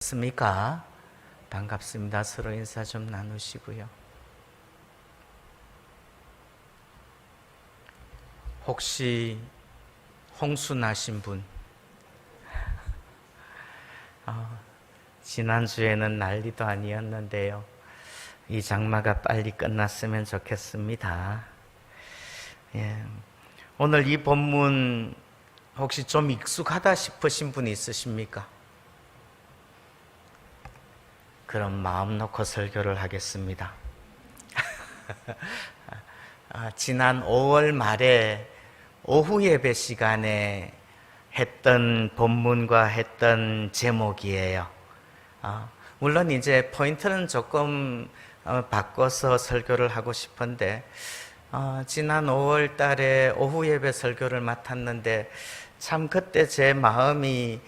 반갑습니까? 반갑습니다. 서로 인사 좀 나누시고요. 혹시 홍수 나신 분? 지난주에는 난리도 아니었는데요. 이 장마가 빨리 끝났으면 좋겠습니다. 오늘 이 본문 혹시 좀 익숙하다 싶으신 분이 있으십니까? 그럼 마음 놓고 설교를 하겠습니다. 지난 5월 말에 오후 예배 시간에 했던 본문과 했던 제목이에요. 물론 이제 포인트는 조금 바꿔서 설교를 하고 싶은데, 지난 5월 달에 오후 예배 설교를 맡았는데 참 그때 제 마음이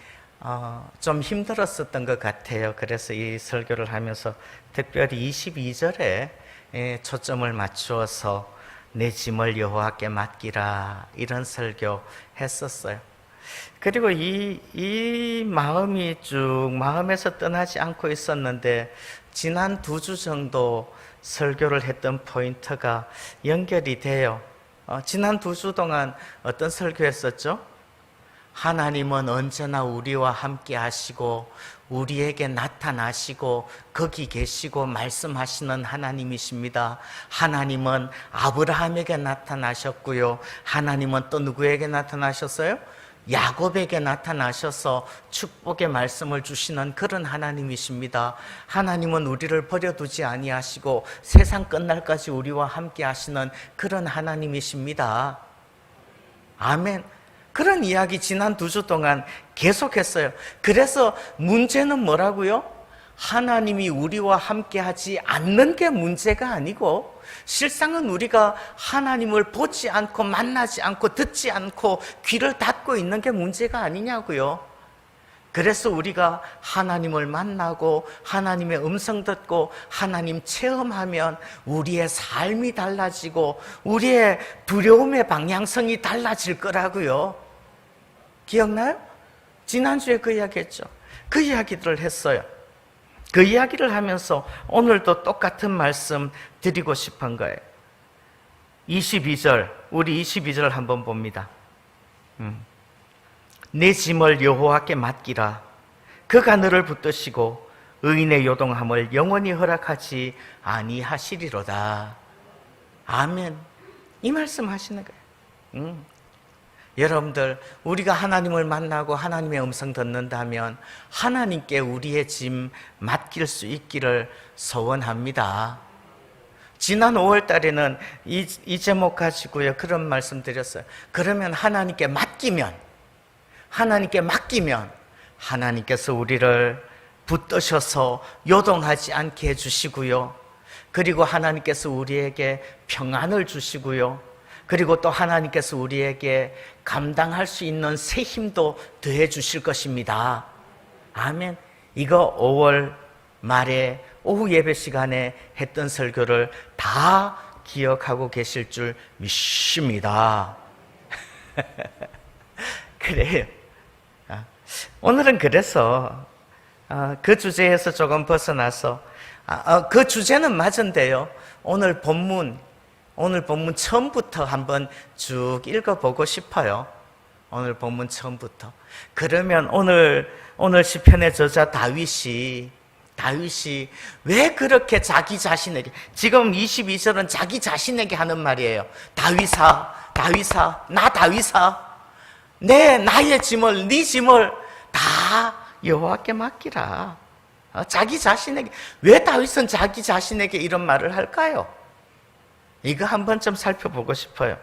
좀 힘들었었던 것 같아요. 그래서 이 설교를 하면서 특별히 22절에 초점을 맞추어서 내 짐을 여호와께 맡기라, 이런 설교 했었어요. 그리고 이 마음이 쭉 마음에서 떠나지 않고 있었는데, 지난 2주 정도 설교를 했던 포인트가 연결이 돼요. 지난 2주 동안 어떤 설교 했었죠? 하나님은 언제나 우리와 함께 하시고 우리에게 나타나시고 거기 계시고 말씀하시는 하나님이십니다. 하나님은 아브라함에게 나타나셨고요. 하나님은 또 누구에게 나타나셨어요? 야곱에게 나타나셔서 축복의 말씀을 주시는 그런 하나님이십니다. 하나님은 우리를 버려두지 아니하시고 세상 끝날까지 우리와 함께 하시는 그런 하나님이십니다. 아멘. 그런 이야기 지난 2주 동안 계속했어요. 그래서 문제는 뭐라고요? 하나님이 우리와 함께 하지 않는 게 문제가 아니고, 실상은 우리가 하나님을 보지 않고 만나지 않고 듣지 않고 귀를 닫고 있는 게 문제가 아니냐고요. 그래서 우리가 하나님을 만나고 하나님의 음성 듣고 하나님 체험하면 우리의 삶이 달라지고 우리의 두려움의 방향성이 달라질 거라고요. 기억나요? 지난주에 그 이야기 했죠. 그 이야기들을 했어요. 그 이야기를 하면서 오늘도 똑같은 말씀 드리고 싶은 거예요. 22절, 우리 22절 한번 봅니다. 내 짐을 여호와께 맡기라. 그가 너를 붙드시고 의인의 요동함을 영원히 허락하지 아니하시리로다. 아멘. 이 말씀 하시는 거예요. 여러분들, 우리가 하나님을 만나고 하나님의 음성 듣는다면 하나님께 우리의 짐 맡길 수 있기를 소원합니다. 지난 5월 달에는 이 제목 가지고요, 그런 말씀 드렸어요. 그러면 하나님께 맡기면 하나님께서 우리를 붙드셔서 요동하지 않게 해주시고요. 그리고 하나님께서 우리에게 평안을 주시고요. 그리고 또 하나님께서 우리에게 감당할 수 있는 새 힘도 더해 주실 것입니다. 아멘. 이거 5월 말에 오후 예배 시간에 했던 설교를 다 기억하고 계실 줄 믿습니다. 그래요. 오늘은 그래서 그 주제에서 조금 벗어나서, 그 주제는 맞은데요, 오늘 본문 처음부터 한번 쭉 읽어보고 싶어요. 오늘 본문 처음부터. 그러면 오늘 시편의 저자 다윗이 왜 그렇게 자기 자신에게, 지금 22절은 자기 자신에게 하는 말이에요. 다윗아, 나 다윗아, 나의 짐을, 네 짐을 다 여호와께 맡기라. 자기 자신에게. 왜 다윗은 자기 자신에게 이런 말을 할까요? 이거 한번 좀 살펴보고 싶어요.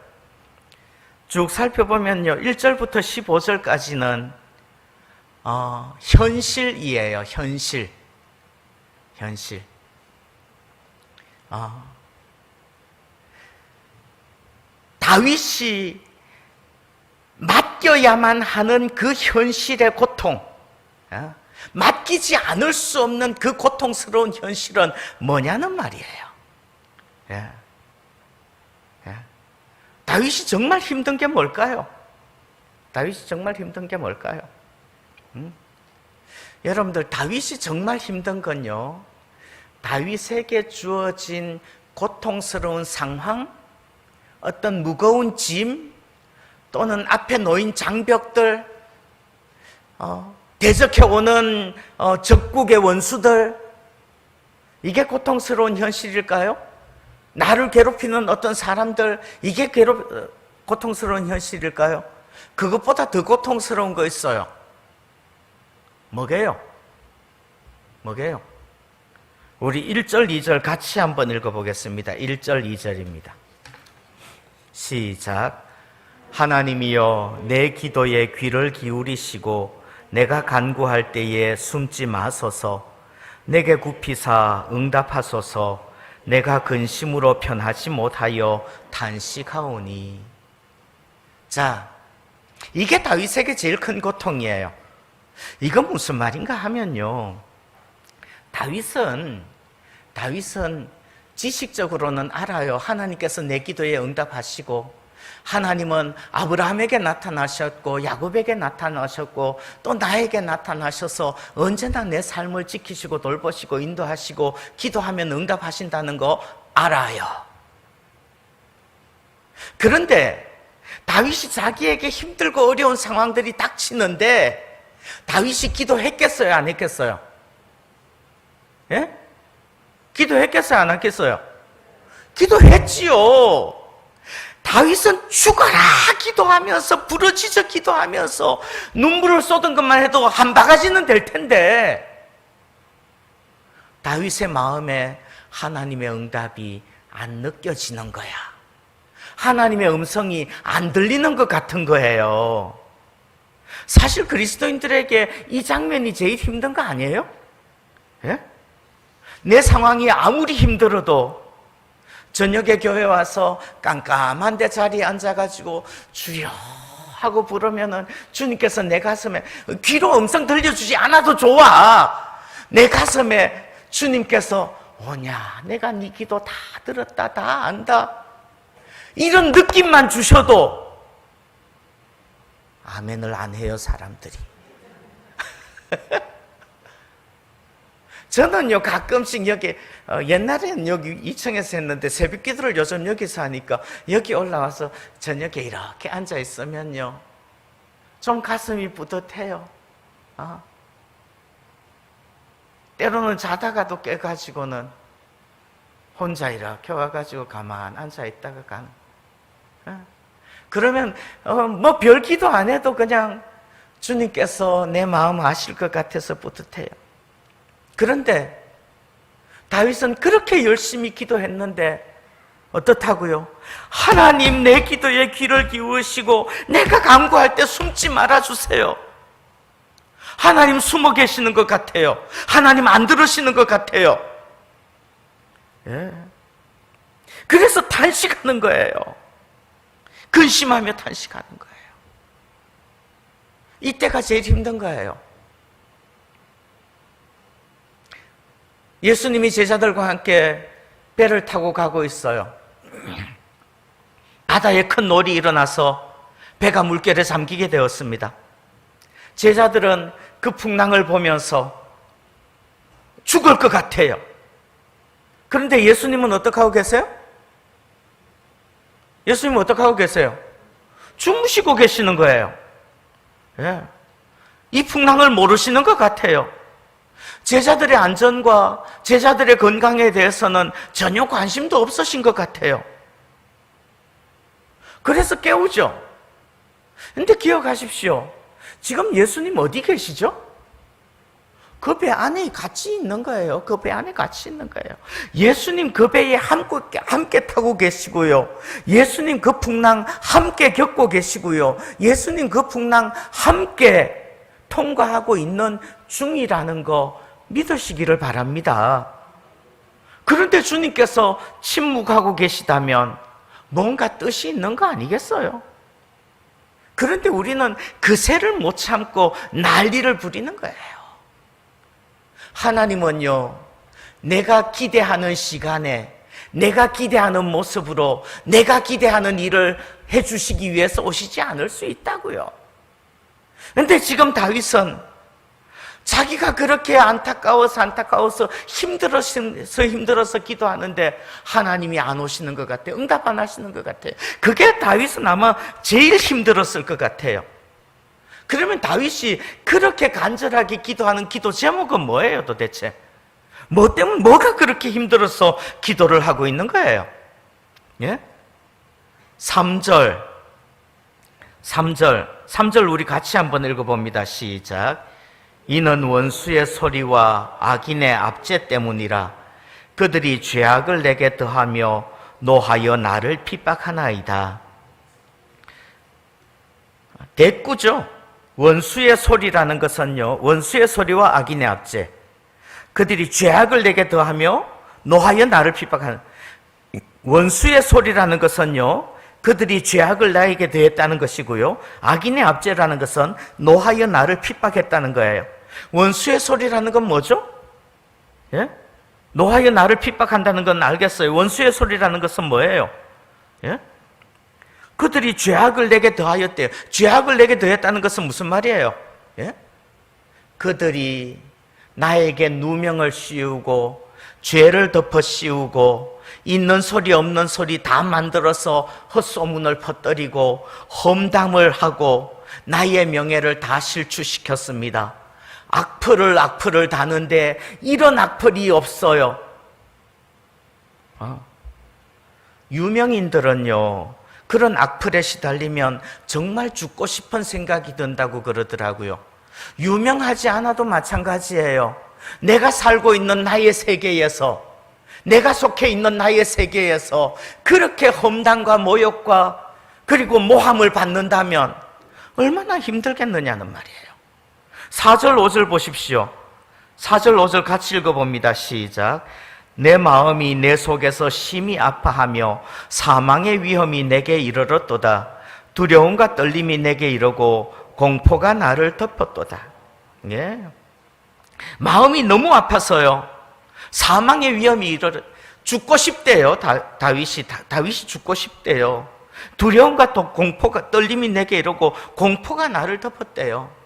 쭉 살펴보면요, 1절부터 15절까지는 현실이에요. 현실. 다윗이 맡겨야만 하는 그 현실의 고통, 맡기지 않을 수 없는 그 고통스러운 현실은 뭐냐는 말이에요. 다윗이 정말 힘든 게 뭘까요? 여러분들, 다윗이 정말 힘든 건요, 다윗에게 주어진 고통스러운 상황, 어떤 무거운 짐, 또는 앞에 놓인 장벽들, 대적해오는 적국의 원수들, 이게 고통스러운 현실일까요? 나를 괴롭히는 어떤 사람들, 이게 고통스러운 현실일까요? 그것보다 더 고통스러운 거 있어요. 뭐게요? 뭐게요? 우리 1절, 2절 같이 한번 읽어보겠습니다. 1절, 2절입니다. 시작. 하나님이여, 내 기도에 귀를 기울이시고 내가 간구할 때에 숨지 마소서. 내게 굽히사 응답하소서. 내가 근심으로 편하지 못하여 탄식하오니. 자, 이게 다윗에게 제일 큰 고통이에요. 이건 무슨 말인가 하면요, 다윗은 지식적으로는 알아요. 하나님께서 내 기도에 응답하시고, 하나님은 아브라함에게 나타나셨고 야곱에게 나타나셨고 또 나에게 나타나셔서 언제나 내 삶을 지키시고 돌보시고 인도하시고 기도하면 응답하신다는 거 알아요. 그런데 다윗이 자기에게 힘들고 어려운 상황들이 닥치는데 다윗이 기도했겠어요, 안 했겠어요? 예? 기도했겠어요, 안 했겠어요? 기도했지요. 다윗은 죽어라 기도하면서 부르짖어 기도하면서 눈물을 쏟은 것만 해도 한 바가지는 될 텐데, 다윗의 마음에 하나님의 응답이 안 느껴지는 거야. 하나님의 음성이 안 들리는 것 같은 거예요. 사실 그리스도인들에게 이 장면이 제일 힘든 거 아니에요? 예? 내 상황이 아무리 힘들어도 저녁에 교회 와서 깜깜한 데 자리에 앉아가지고 주여 하고 부르면은 주님께서 내 가슴에, 귀로 음성 들려주지 않아도 좋아, 내 가슴에 주님께서 오냐, 내가 네 기도 다 들었다, 다 안다, 이런 느낌만 주셔도 아멘을 안 해요, 사람들이. 저는요, 가끔씩 여기, 옛날에는 여기 2층에서 했는데 새벽 기도를 요즘 여기서 하니까 여기 올라와서 저녁에 이렇게 앉아 있으면요, 좀 가슴이 뿌듯해요. 때로는 자다가도 깨가지고는 혼자 이렇게 와가지고 가만 앉아 있다가 가는. 그러면 뭐 별 기도 안 해도 그냥 주님께서 내 마음 아실 것 같아서 뿌듯해요. 그런데 다윗은 그렇게 열심히 기도했는데 어떻다고요? 하나님, 내 기도에 귀를 기울이시고 내가 간구할 때 숨지 말아주세요. 하나님 숨어 계시는 것 같아요. 하나님 안 들으시는 것 같아요. 예. 그래서 탄식하는 거예요. 근심하며 탄식하는 거예요. 이때가 제일 힘든 거예요. 예수님이 제자들과 함께 배를 타고 가고 있어요. 바다에 큰 놀이 일어나서 배가 물결에 잠기게 되었습니다. 제자들은 그 풍랑을 보면서 죽을 것 같아요. 그런데 예수님은 어떻게 하고 계세요? 예수님은 어떻게 하고 계세요? 주무시고 계시는 거예요. 예. 이 풍랑을 모르시는 것 같아요. 제자들의 안전과 제자들의 건강에 대해서는 전혀 관심도 없으신 것 같아요. 그래서 깨우죠. 근데 기억하십시오. 지금 예수님 어디 계시죠? 그 배 안에 같이 있는 거예요. 그 배 안에 같이 있는 거예요. 예수님 그 배에 함께 타고 계시고요. 예수님 그 풍랑 함께 겪고 계시고요. 예수님 그 풍랑 함께 통과하고 있는 중이라는 거 믿으시기를 바랍니다. 그런데 주님께서 침묵하고 계시다면 뭔가 뜻이 있는 거 아니겠어요? 그런데 우리는 그 새를 못 참고 난리를 부리는 거예요. 하나님은요, 내가 기대하는 시간에 내가 기대하는 모습으로 내가 기대하는 일을 해주시기 위해서 오시지 않을 수 있다고요. 그런데 지금 다윗은 자기가 그렇게 안타까워서 힘들어서 기도하는데 하나님이 안 오시는 것 같아요. 응답 안 하시는 것 같아요. 그게 다윗은 아마 제일 힘들었을 것 같아요. 그러면 다윗이 그렇게 간절하게 기도하는 기도 제목은 뭐예요, 도대체? 뭐 때문에, 뭐가 그렇게 힘들어서 기도를 하고 있는 거예요? 예? 3절 우리 같이 한번 읽어봅니다. 시작. 이는 원수의 소리와 악인의 압제 때문이라. 그들이 죄악을 내게 더하며 노하여 나를 핍박하나이다. 대꾸죠. 원수의 소리라는 것은요, 원수의 소리와 악인의 압제. 그들이 죄악을 내게 더하며 노하여 나를 핍박하는. 원수의 소리라는 것은요, 그들이 죄악을 나에게 더했다는 것이고요, 악인의 압제라는 것은 노하여 나를 핍박했다는 거예요. 원수의 소리라는 건 뭐죠? 예? 노하여 나를 핍박한다는 건 알겠어요. 원수의 소리라는 것은 뭐예요? 예? 그들이 죄악을 내게 더하였대요. 죄악을 내게 더했다는 것은 무슨 말이에요? 예? 그들이 나에게 누명을 씌우고 죄를 덮어 씌우고 있는 소리 없는 소리 다 만들어서 헛소문을 퍼뜨리고 험담을 하고 나의 명예를 다 실추시켰습니다. 악플을 다는데 이런 악플이 없어요. 유명인들은요, 그런 악플에 시달리면 정말 죽고 싶은 생각이 든다고 그러더라고요. 유명하지 않아도 마찬가지예요. 내가 살고 있는 나의 세계에서, 내가 속해 있는 나의 세계에서 그렇게 험담과 모욕과 그리고 모함을 받는다면 얼마나 힘들겠느냐는 말이에요. 4절 5절 보십시오. 4절 5절 같이 읽어봅니다. 시작. 내 마음이 내 속에서 심히 아파하며 사망의 위험이 내게 이르렀도다. 두려움과 떨림이 내게 이르고 공포가 나를 덮었도다. 예. 마음이 너무 아파서요, 사망의 위험이 죽고 싶대요. 다윗이 죽고 싶대요. 두려움과 또 공포가, 떨림이 내게 이르고 공포가 나를 덮었대요.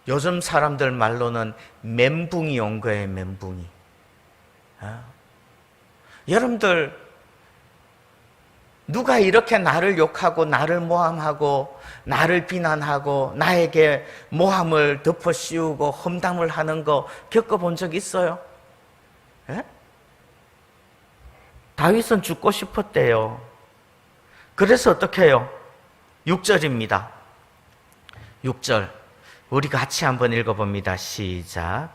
요즘 사람들 말로는 멘붕이 온 거예요. 멘붕이. 여러분들, 누가 이렇게 나를 욕하고 나를 모함하고 나를 비난하고 나에게 모함을 덮어 씌우고 험담을 하는 거 겪어본 적 있어요? 예? 다윗은 죽고 싶었대요. 그래서 어떻게 해요? 6절입니다. 6절 우리 같이 한번 읽어봅니다. 시작.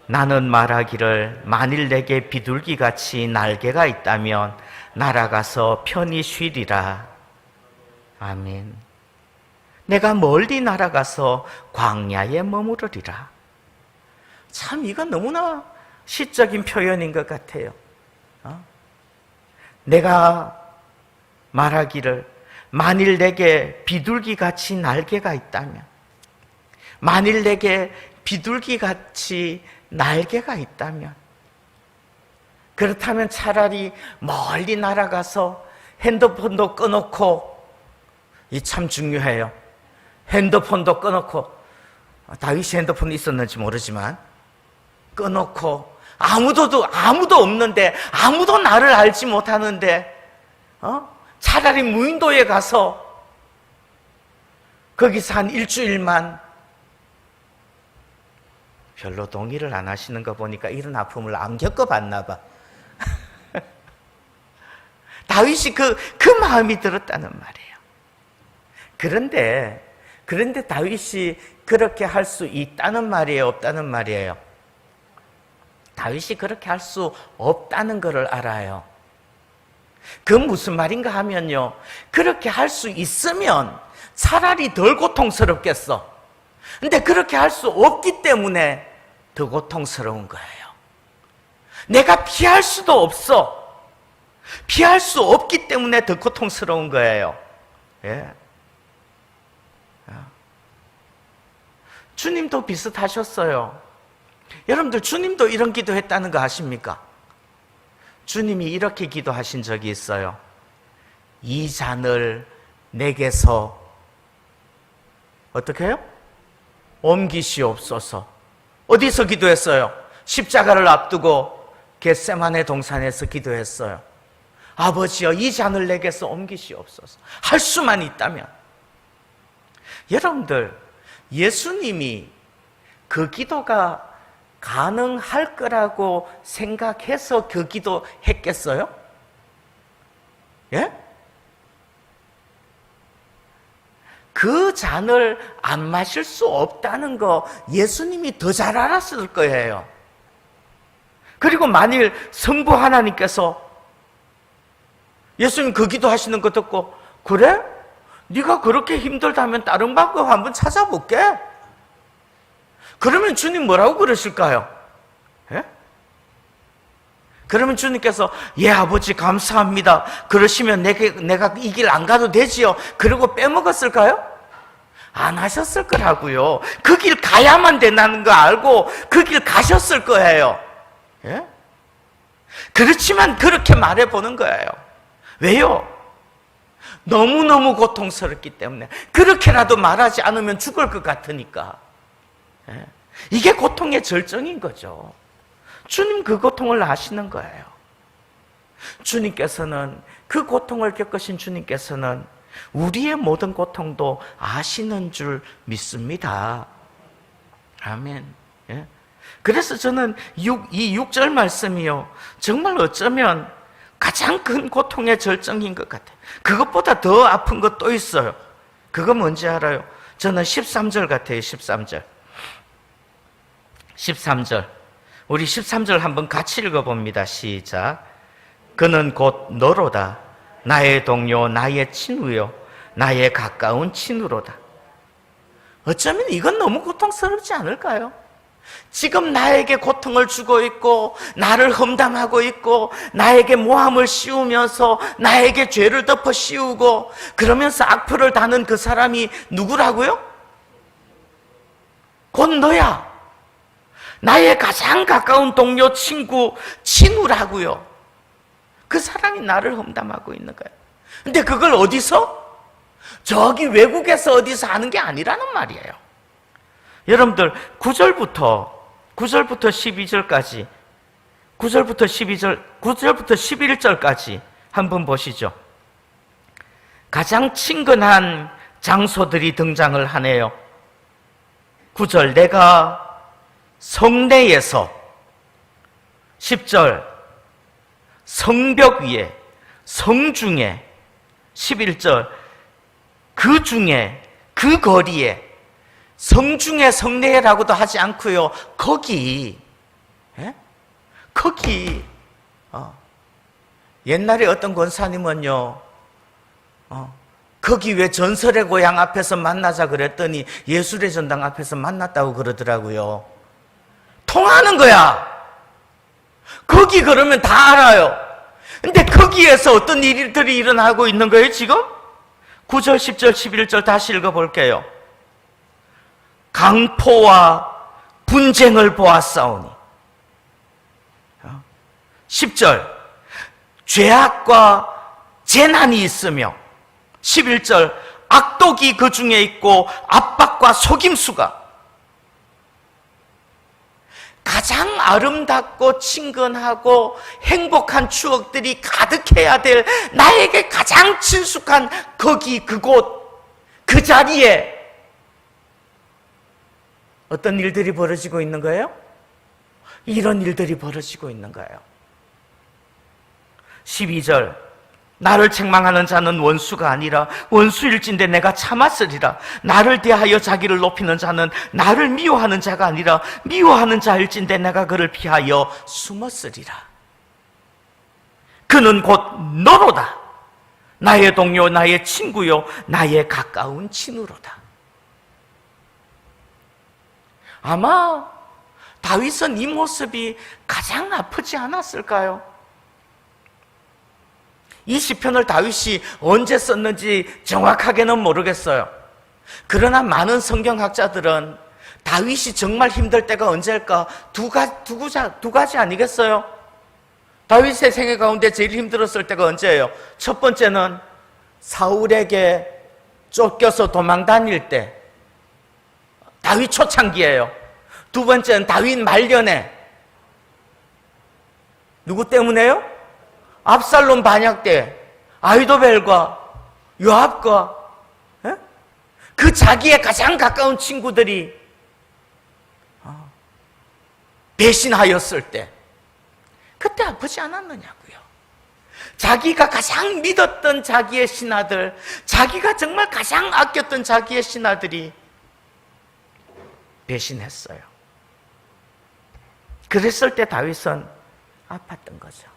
나는 말하기를 만일 내게 비둘기같이 날개가 있다면 날아가서 편히 쉬리라. 아멘. 내가 멀리 날아가서 광야에 머무르리라. 참, 이건 너무나 시적인 표현인 것 같아요. 내가 말하기를 만일 내게 비둘기같이 날개가 있다면, 만일 내게 비둘기같이 날개가 있다면, 그렇다면 차라리 멀리 날아가서 핸드폰도 꺼놓고, 이 참 중요해요. 핸드폰도 꺼놓고, 다윗이 핸드폰이 있었는지 모르지만 꺼놓고, 아무도 없는데, 아무도 나를 알지 못하는데, 차라리 무인도에 가서 거기서 한 일주일만, 별로 동의를 안 하시는 거 보니까 이런 아픔을 안 겪어봤나 봐. 다윗이 그 마음이 들었다는 말이에요. 그런데 다윗이 그렇게 할 수 있다는 말이에요, 없다는 말이에요? 다윗이 그렇게 할 수 없다는 것을 알아요. 그 무슨 말인가 하면요, 그렇게 할 수 있으면 차라리 덜 고통스럽겠어. 근데 그렇게 할 수 없기 때문에 더 고통스러운 거예요. 내가 피할 수도 없어. 피할 수 없기 때문에 더 고통스러운 거예요. 예. 주님도 비슷하셨어요. 여러분들, 주님도 이런 기도했다는 거 아십니까? 주님이 이렇게 기도하신 적이 있어요. 이 잔을 내게서 어떻게 해요? 옮기시옵소서. 어디서 기도했어요? 십자가를 앞두고 겟세마네 동산에서 기도했어요. 아버지여, 이 잔을 내게서 옮기시옵소서. 할 수만 있다면. 여러분들, 예수님이 그 기도가 가능할 거라고 생각해서 그 기도 했겠어요? 예? 그 잔을 안 마실 수 없다는 거 예수님이 더 잘 알았을 거예요. 그리고 만일 성부 하나님께서 예수님 그 기도하시는 거 듣고, 그래? 네가 그렇게 힘들다면 다른 방법 한번 찾아볼게. 그러면 주님 뭐라고 그러실까요? 예? 그러면 주님께서 예 아버지 감사합니다. 그러시면 내가 이 길 안 가도 되지요. 그리고 빼먹었을까요? 안 하셨을 거라고요. 그 길 가야만 된다는 거 알고 그 길 가셨을 거예요. 예? 그렇지만 그렇게 말해보는 거예요. 왜요? 너무너무 고통스럽기 때문에. 그렇게라도 말하지 않으면 죽을 것 같으니까. 예? 이게 고통의 절정인 거죠. 주님 그 고통을 아시는 거예요. 주님께서는, 그 고통을 겪으신 주님께서는 우리의 모든 고통도 아시는 줄 믿습니다. 아멘. 예? 그래서 저는 이 6절 말씀이요, 정말 어쩌면 가장 큰 고통의 절정인 것 같아요. 그것보다 더 아픈 것 또 있어요. 그거 뭔지 알아요? 저는 13절 같아요. 13절. 우리 13절 한번 같이 읽어봅니다. 시작. 그는 곧 너로다. 나의 동료, 나의 친구요, 나의 가까운 친구로다. 어쩌면 이건 너무 고통스럽지 않을까요? 지금 나에게 고통을 주고 있고 나를 험담하고 있고 나에게 모함을 씌우면서 나에게 죄를 덮어 씌우고 그러면서 악플을 다는 그 사람이 누구라고요? 곧 너야. 나의 가장 가까운 동료, 친구, 친구라고요. 그 사람이 나를 험담하고 있는 거예요. 근데 그걸 어디서? 저기 외국에서 어디서 하는 게 아니라는 말이에요. 여러분들 9절부터 12절까지 9절부터 11절까지 한번 보시죠. 가장 친근한 장소들이 등장을 하네요. 9절, 내가 성내에서, 10절, 성벽 위에, 성중에, 11절, 그 중에, 그 거리에, 성중에 성내라고도 하지 않고요, 거기, 예? 거기, 옛날에 어떤 권사님은요, 거기 왜 전설의 고향 앞에서 만나자 그랬더니 예술의 전당 앞에서 만났다고 그러더라고요. 통하는 거야. 거기 그러면 다 알아요. 근데 거기에서 어떤 일들이 일어나고 있는 거예요, 지금? 9절, 10절, 11절 다시 읽어볼게요. 강포와 분쟁을 보았사오니. 10절, 죄악과 재난이 있으며. 11절, 악독이 그 중에 있고 압박과 속임수가. 가장 아름답고 친근하고 행복한 추억들이 가득해야 될 나에게 가장 친숙한 거기, 그곳, 그 자리에 어떤 일들이 벌어지고 있는 거예요? 이런 일들이 벌어지고 있는 거예요. 12절, 나를 책망하는 자는 원수가 아니라 원수일진데 내가 참았으리라. 나를 대하여 자기를 높이는 자는 나를 미워하는 자가 아니라 미워하는 자일진데 내가 그를 피하여 숨었으리라. 그는 곧 너로다. 나의 동료, 나의 친구요, 나의 가까운 친구로다. 아마 다윗은 이 모습이 가장 아프지 않았을까요? 이 시편을 다윗이 언제 썼는지 정확하게는 모르겠어요. 그러나 많은 성경학자들은 다윗이 정말 힘들 때가 언제일까? 두 가지 아니겠어요? 다윗의 생애 가운데 제일 힘들었을 때가 언제예요? 첫 번째는 사울에게 쫓겨서 도망 다닐 때, 다윗 초창기예요. 두 번째는 다윗 말년에. 누구 때문에요? 압살롬 반역 때 아히도벨과 요압과 그 자기의 가장 가까운 친구들이 배신하였을 때 그때 아프지 않았느냐고요. 자기가 가장 믿었던 자기의 신하들, 자기가 정말 가장 아꼈던 자기의 신하들이 배신했어요. 그랬을 때 다윗은 아팠던 거죠.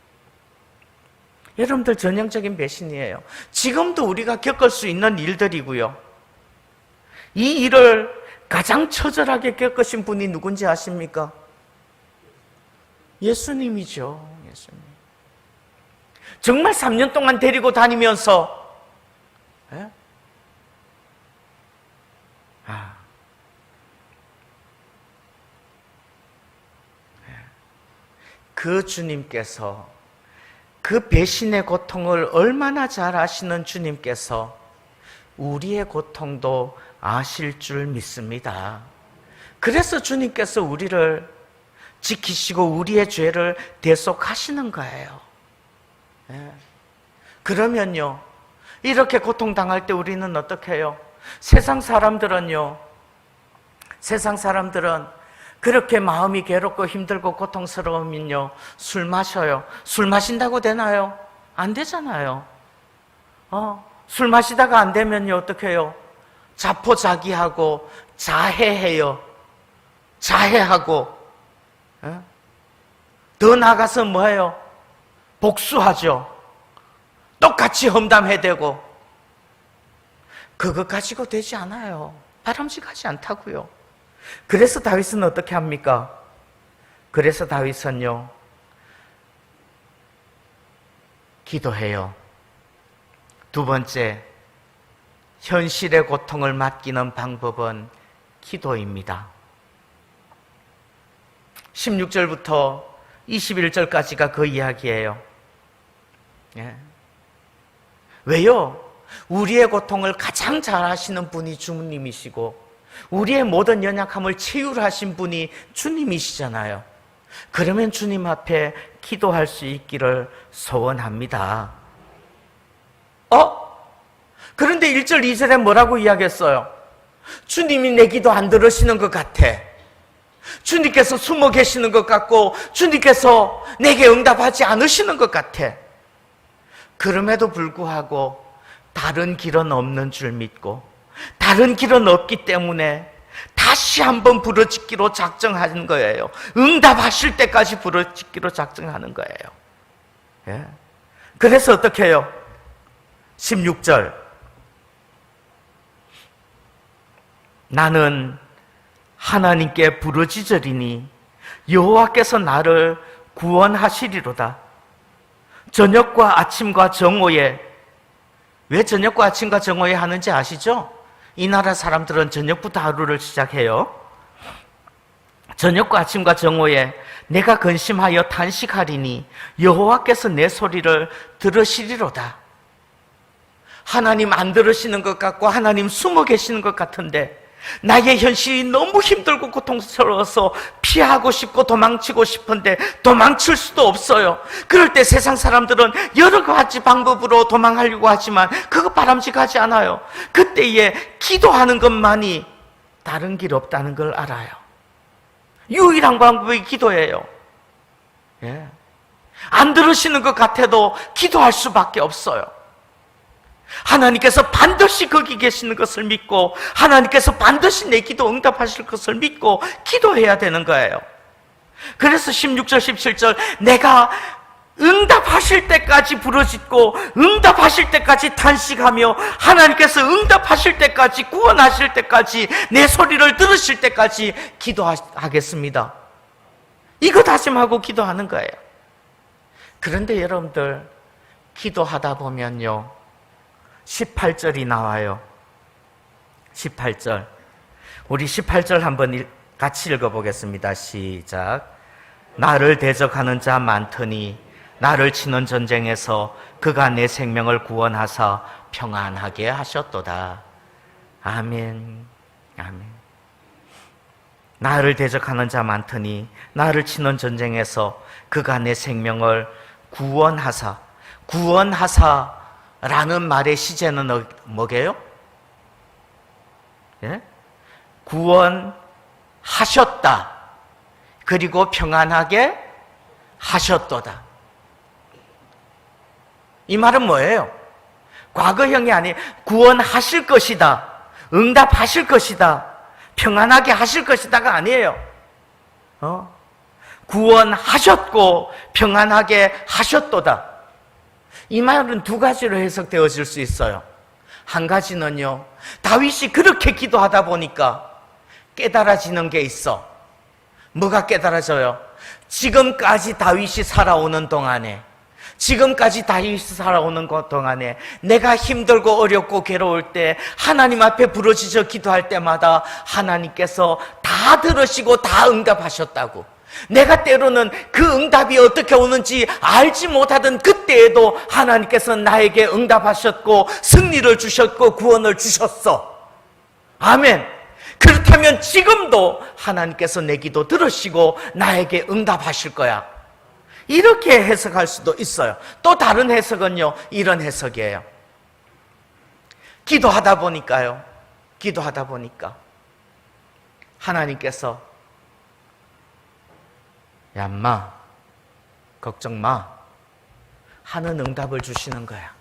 여러분들 전형적인 배신이에요. 지금도 우리가 겪을 수 있는 일들이고요. 이 일을 가장 처절하게 겪으신 분이 누군지 아십니까? 예수님이죠. 예수님. 정말 3년 동안 데리고 다니면서 그 주님께서 그 배신의 고통을 얼마나 잘 아시는 주님께서 우리의 고통도 아실 줄 믿습니다. 그래서 주님께서 우리를 지키시고 우리의 죄를 대속하시는 거예요. 그러면요, 이렇게 고통당할 때 우리는 어떻게 해요? 세상 사람들은 그렇게 마음이 괴롭고 힘들고 고통스러우면요, 술 마셔요. 술 마신다고 되나요? 안 되잖아요. 술 마시다가 안 되면요, 어떻게 해요? 자포자기하고 자해해요. 자해하고 더 나아가서 뭐예요? 복수하죠. 똑같이 험담해대고. 그거 가지고 되지 않아요. 바람직하지 않다고요. 그래서 다윗은 어떻게 합니까? 그래서 다윗은요, 기도해요. 두 번째, 현실의 고통을 맡기는 방법은 기도입니다. 16절부터 21절까지가 그 이야기예요. 왜요? 우리의 고통을 가장 잘 아시는 분이 주님이시고 우리의 모든 연약함을 치유하신 분이 주님이시잖아요. 그러면 주님 앞에 기도할 수 있기를 소원합니다. 그런데 1절, 2절에 뭐라고 이야기했어요? 주님이 내 기도 안 들으시는 것 같아. 주님께서 숨어 계시는 것 같고 주님께서 내게 응답하지 않으시는 것 같아. 그럼에도 불구하고 다른 길은 없는 줄 믿고 다른 길은 없기 때문에 다시 한번 부르짖기로 작정하는 거예요. 응답하실 때까지 부르짖기로 작정하는 거예요. 그래서 어떻게 해요? 16절, 나는 하나님께 부르짖으리니 여호와께서 나를 구원하시리로다. 저녁과 아침과 정오에, 왜 저녁과 아침과 정오에 하는지 아시죠? 이 나라 사람들은 저녁부터 하루를 시작해요. 저녁과 아침과 정오에 내가 근심하여 탄식하리니 여호와께서 내 소리를 들으시리로다. 하나님 안 들으시는 것 같고 하나님 숨어 계시는 것 같은데 나의 현실이 너무 힘들고 고통스러워서 피하고 싶고 도망치고 싶은데 도망칠 수도 없어요. 그럴 때 세상 사람들은 여러 가지 방법으로 도망하려고 하지만 그거 바람직하지 않아요. 그때에 기도하는 것만이 다른 길 없다는 걸 알아요. 유일한 방법이 기도예요. 안 들으시는 것 같아도 기도할 수밖에 없어요. 하나님께서 반드시 거기 계시는 것을 믿고 하나님께서 반드시 내 기도 응답하실 것을 믿고 기도해야 되는 거예요. 그래서 16절 17절 내가 응답하실 때까지 부르짖고 응답하실 때까지 탄식하며 하나님께서 응답하실 때까지 구원하실 때까지 내 소리를 들으실 때까지 기도하겠습니다. 이거 다짐하고 기도하는 거예요. 그런데 여러분들 기도하다 보면요 18절이 나와요. 18절. 우리 18절 한번 같이 읽어보겠습니다. 시작. 나를 대적하는 자 많더니 나를 치는 전쟁에서 그가 내 생명을 구원하사 평안하게 하셨도다. 아멘. 아멘. 나를 대적하는 자 많더니 나를 치는 전쟁에서 그가 내 생명을 구원하사. 구원하사라는 말의 시제는 뭐게요? 예? 구원하셨다. 그리고 평안하게 하셨도다. 이 말은 뭐예요? 과거형이 아니에요. 구원하실 것이다. 응답하실 것이다. 평안하게 하실 것이다가 아니에요. 구원하셨고 평안하게 하셨도다. 이 말은 두 가지로 해석되어질 수 있어요. 한 가지는요, 다윗이 그렇게 기도하다 보니까 깨달아지는 게 있어. 뭐가 깨달아져요? 지금까지 다윗이 살아오는 동안에 내가 힘들고 어렵고 괴로울 때 하나님 앞에 부르짖어 기도할 때마다 하나님께서 다 들으시고 다 응답하셨다고. 내가 때로는 그 응답이 어떻게 오는지 알지 못하던 그때에도 하나님께서 나에게 응답하셨고 승리를 주셨고 구원을 주셨어. 아멘. 그렇다면 지금도 하나님께서 내 기도 들으시고 나에게 응답하실 거야. 이렇게 해석할 수도 있어요. 또 다른 해석은요, 이런 해석이에요. 기도하다 보니까 하나님께서 야, 인마 걱정 마 하는 응답을 주시는 거야.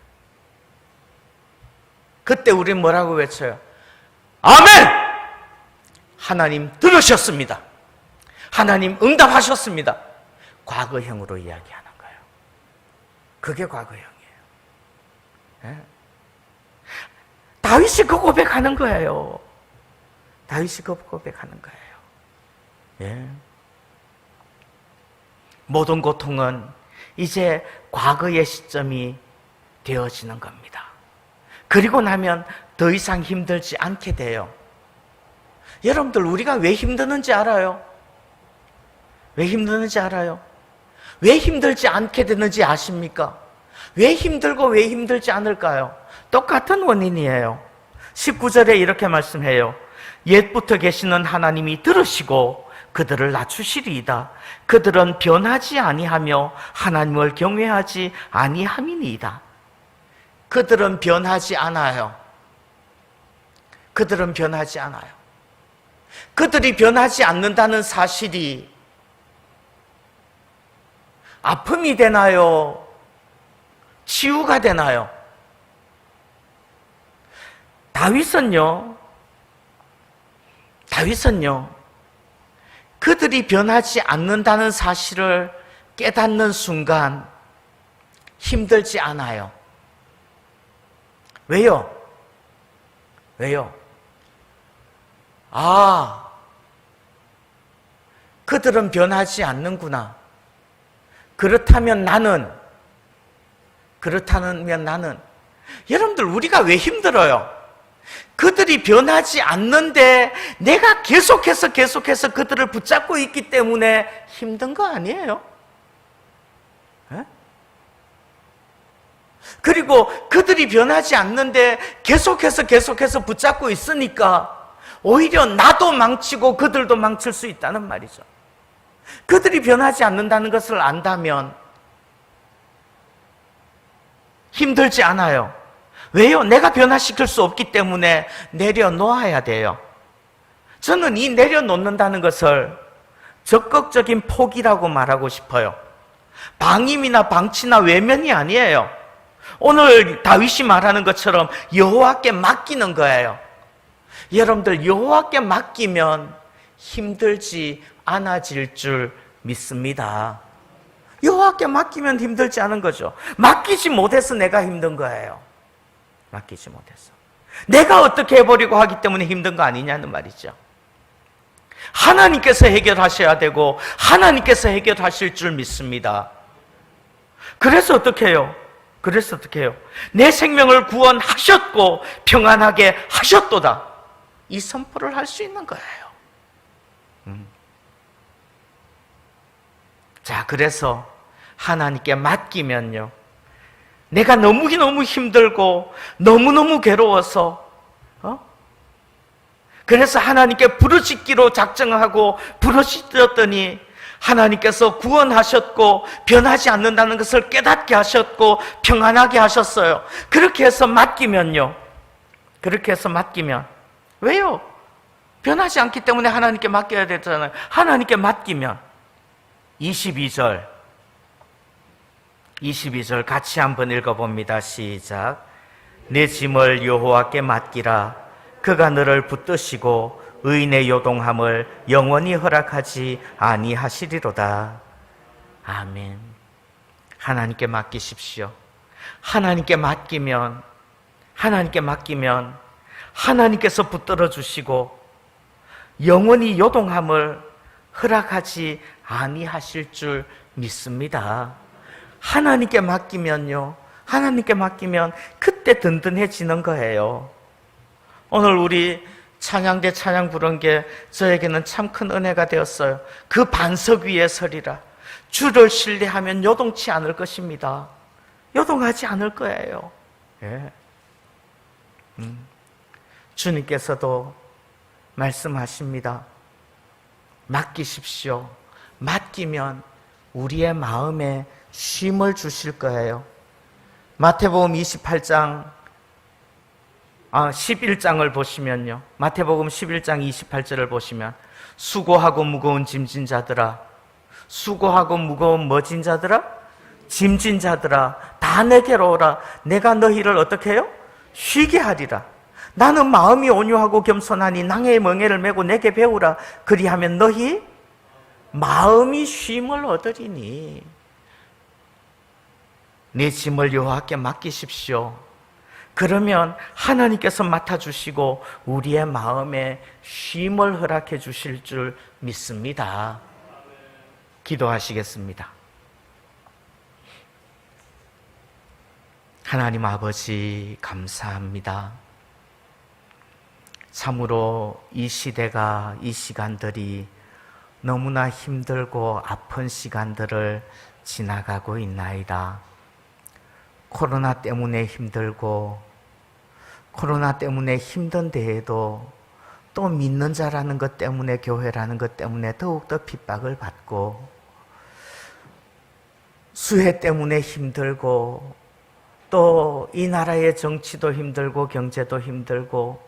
그때 우린 뭐라고 외쳐요? 아멘! 하나님 들으셨습니다. 하나님 응답하셨습니다. 과거형으로 이야기하는 거예요. 그게 과거형이에요. 예? 다윗이 그 고백하는 거예요. 예. 모든 고통은 이제 과거의 시점이 되어지는 겁니다. 그리고 나면 더 이상 힘들지 않게 돼요. 여러분들, 우리가 왜 힘드는지 알아요? 왜 힘들지 않게 되는지 아십니까? 왜 힘들고 왜 힘들지 않을까요? 똑같은 원인이에요. 19절에 이렇게 말씀해요. 옛부터 계시는 하나님이 들으시고 그들을 낮추시리이다. 그들은 변하지 아니하며 하나님을 경외하지 아니함이니이다. 그들은 변하지 않아요. 그들이 변하지 않는다는 사실이 아픔이 되나요? 치유가 되나요? 다윗은요, 그들이 변하지 않는다는 사실을 깨닫는 순간 힘들지 않아요. 왜요? 그들은 변하지 않는구나. 그렇다면 나는 여러분들, 우리가 왜 힘들어요? 그들이 변하지 않는데 내가 계속해서 그들을 붙잡고 있기 때문에 힘든 거 아니에요? 에? 그리고 그들이 변하지 않는데 계속해서 붙잡고 있으니까 오히려 나도 망치고 그들도 망칠 수 있다는 말이죠. 그들이 변하지 않는다는 것을 안다면 힘들지 않아요. 왜요? 내가 변화시킬 수 없기 때문에 내려놓아야 돼요. 저는 이 내려놓는다는 것을 적극적인 포기라고 말하고 싶어요. 방임이나 방치나 외면이 아니에요. 오늘 다윗이 말하는 것처럼 여호와께 맡기는 거예요. 여러분들, 여호와께 맡기면 힘들지 않아질 줄 믿습니다. 여호와께 맡기면 힘들지 않은 거죠. 맡기지 못해서 내가 힘든 거예요. 맡기지 못해서. 내가 어떻게 해버리고 하기 때문에 힘든 거 아니냐는 말이죠. 하나님께서 해결하셔야 되고 하나님께서 해결하실 줄 믿습니다. 그래서 어떻게 해요? 내 생명을 구원하셨고 평안하게 하셨도다. 이 선포를 할 수 있는 거예요. 자, 그래서 하나님께 맡기면요, 내가 너무 힘들고 너무너무 괴로워서 그래서 하나님께 부르짖기로 작정하고 부르짖었더니 하나님께서 구원하셨고 변하지 않는다는 것을 깨닫게 하셨고 평안하게 하셨어요. 그렇게 해서 맡기면요. 그렇게 해서 맡기면 왜요? 변하지 않기 때문에 하나님께 맡겨야 되잖아요. 하나님께 맡기면 22절 같이 한번 읽어봅니다. 시작. 내 짐을 여호와께 맡기라. 그가 너를 붙드시고 의인의 요동함을 영원히 허락하지 아니하시리로다. 아멘. 하나님께 맡기십시오. 하나님께 맡기면 하나님께서 붙들어 주시고 영원히 요동함을 허락하지 아니하실 줄 믿습니다. 하나님께 맡기면 그때 든든해지는 거예요. 오늘 우리 찬양대 찬양 부른 게 저에게는 참 큰 은혜가 되었어요. 그 반석 위에 서리라. 주를 신뢰하면 요동치 않을 것입니다. 요동하지 않을 거예요. 예. 주님께서도 말씀하십니다. 맡기십시오. 맡기면 우리의 마음에 쉼을 주실 거예요. 마태복음 11장을 보시면요. 마태복음 11장 28절을 보시면 수고하고 무거운 짐진 자들아, 수고하고 무거운 뭐진 자들아? 짐진 자들아, 다 내게로 오라. 내가 너희를 어떻게 해요? 쉬게 하리라. 나는 마음이 온유하고 겸손하니 낭의 멍에를 메고 내게 배우라. 그리하면 너희 마음이 쉼을 얻으리니. 내 짐을 여호와께 맡기십시오. 그러면 하나님께서 맡아주시고 우리의 마음에 쉼을 허락해 주실 줄 믿습니다. 기도하시겠습니다. 하나님 아버지 감사합니다. 참으로 이 시대가, 이 시간들이 너무나 힘들고 아픈 시간들을 지나가고 있나이다. 코로나 때문에 힘들고 코로나 때문에 힘든 데에도 또 믿는 자라는 것 때문에, 교회라는 것 때문에 더욱더 핍박을 받고, 수해 때문에 힘들고, 또 이 나라의 정치도 힘들고 경제도 힘들고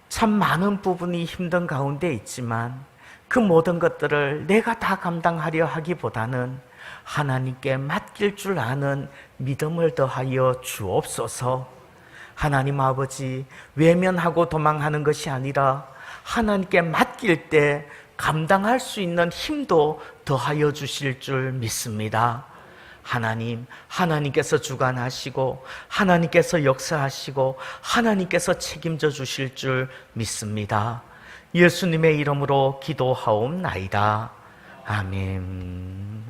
참 많은 부분이 힘든 가운데 있지만 그 모든 것들을 내가 다 감당하려 하기보다는 하나님께 맡길 줄 아는 믿음을 더하여 주옵소서. 하나님 아버지, 외면하고 도망하는 것이 아니라 하나님께 맡길 때 감당할 수 있는 힘도 더하여 주실 줄 믿습니다. 하나님, 하나님께서 주관하시고 하나님께서 역사하시고 하나님께서 책임져 주실 줄 믿습니다. 예수님의 이름으로 기도하옵나이다. 아멘.